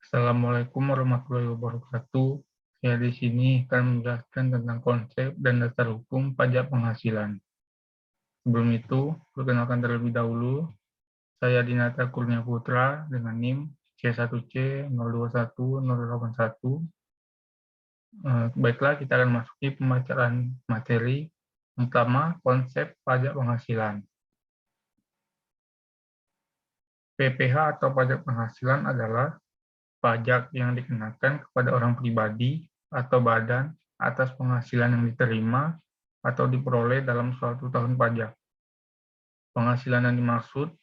Assalamualaikum warahmatullahi wabarakatuh. Saya di sini akan menjelaskan tentang konsep dan dasar hukum pajak penghasilan. Sebelum itu, perkenalkan terlebih dahulu, saya Dinata Kurnia Putra dengan NIM C1C021081. Baiklah, kita akan masuki pembacaan materi. Yang pertama, konsep pajak penghasilan. PPh atau pajak penghasilan adalah pajak yang dikenakan kepada orang pribadi atau badan atas penghasilan yang diterima atau diperoleh dalam suatu tahun pajak. Penghasilan yang dimaksud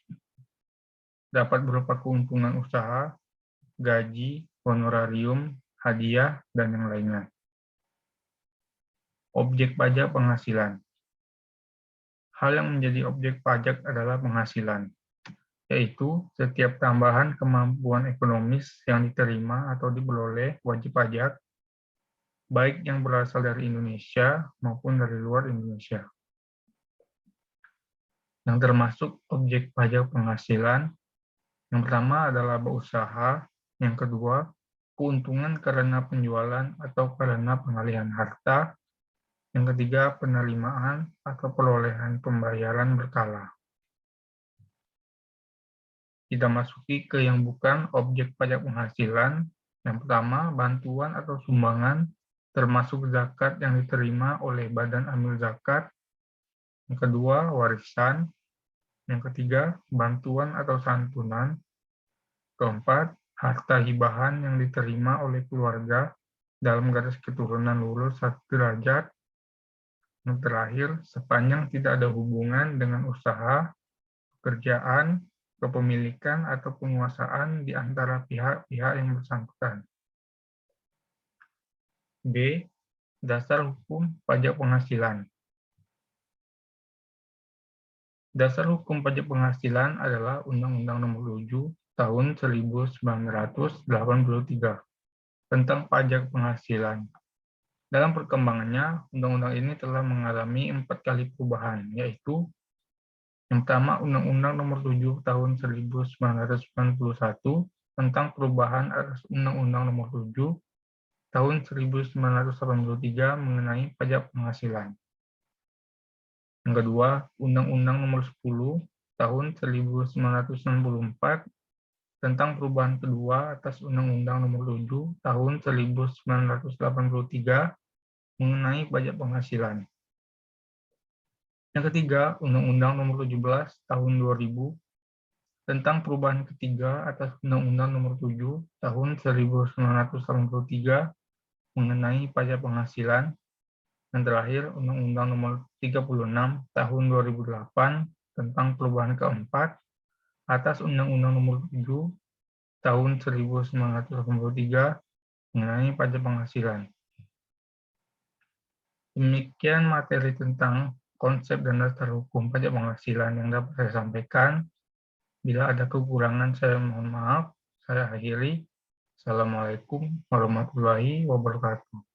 dapat berupa keuntungan usaha, gaji, honorarium, hadiah, dan yang lainnya. Objek pajak penghasilan. Hal yang menjadi objek pajak adalah penghasilan, yaitu setiap tambahan kemampuan ekonomis yang diterima atau diperoleh wajib pajak, baik yang berasal dari Indonesia maupun dari luar Indonesia. Yang termasuk objek pajak penghasilan, yang pertama adalah laba usaha, yang kedua, keuntungan karena penjualan atau karena pengalihan harta, yang ketiga, penerimaan atau perolehan pembayaran berkala. Kita masuki ke yang bukan objek pajak penghasilan. Yang pertama, bantuan atau sumbangan, termasuk zakat yang diterima oleh badan amil zakat. Yang kedua, warisan. Yang ketiga, bantuan atau santunan. Keempat, harta hibahan yang diterima oleh keluarga dalam garis keturunan lurus 1 derajat. Yang terakhir, sepanjang tidak ada hubungan dengan usaha, pekerjaan, kepemilikan, atau penguasaan di antara pihak-pihak yang bersangkutan. B. Dasar hukum pajak penghasilan. Dasar hukum pajak penghasilan adalah Undang-Undang Nomor 7 Tahun 1983 tentang pajak penghasilan. Dalam perkembangannya, undang-undang ini telah mengalami 4 kali perubahan, yaitu yang pertama, Undang-Undang Nomor 7 Tahun 1991 tentang perubahan atas Undang-Undang Nomor 7 Tahun 1983 mengenai pajak penghasilan. Yang kedua, Undang-Undang Nomor 10 Tahun 1964 tentang perubahan kedua atas Undang-Undang Nomor 7 Tahun 1983 mengenai pajak penghasilan. Yang ketiga, Undang-Undang Nomor 17 Tahun 2000 tentang perubahan ketiga atas Undang-Undang Nomor 7 Tahun 1983 mengenai pajak penghasilan. Yang terakhir, Undang-Undang Nomor 36 Tahun 2008 tentang perubahan keempat atas Undang-Undang Nomor 7 Tahun 1983 mengenai pajak penghasilan. Demikian materi tentang konsep dan dasar hukum pajak penghasilan yang dapat saya sampaikan. Bila ada kekurangan, saya mohon maaf. Saya akhiri. Assalamualaikum warahmatullahi wabarakatuh.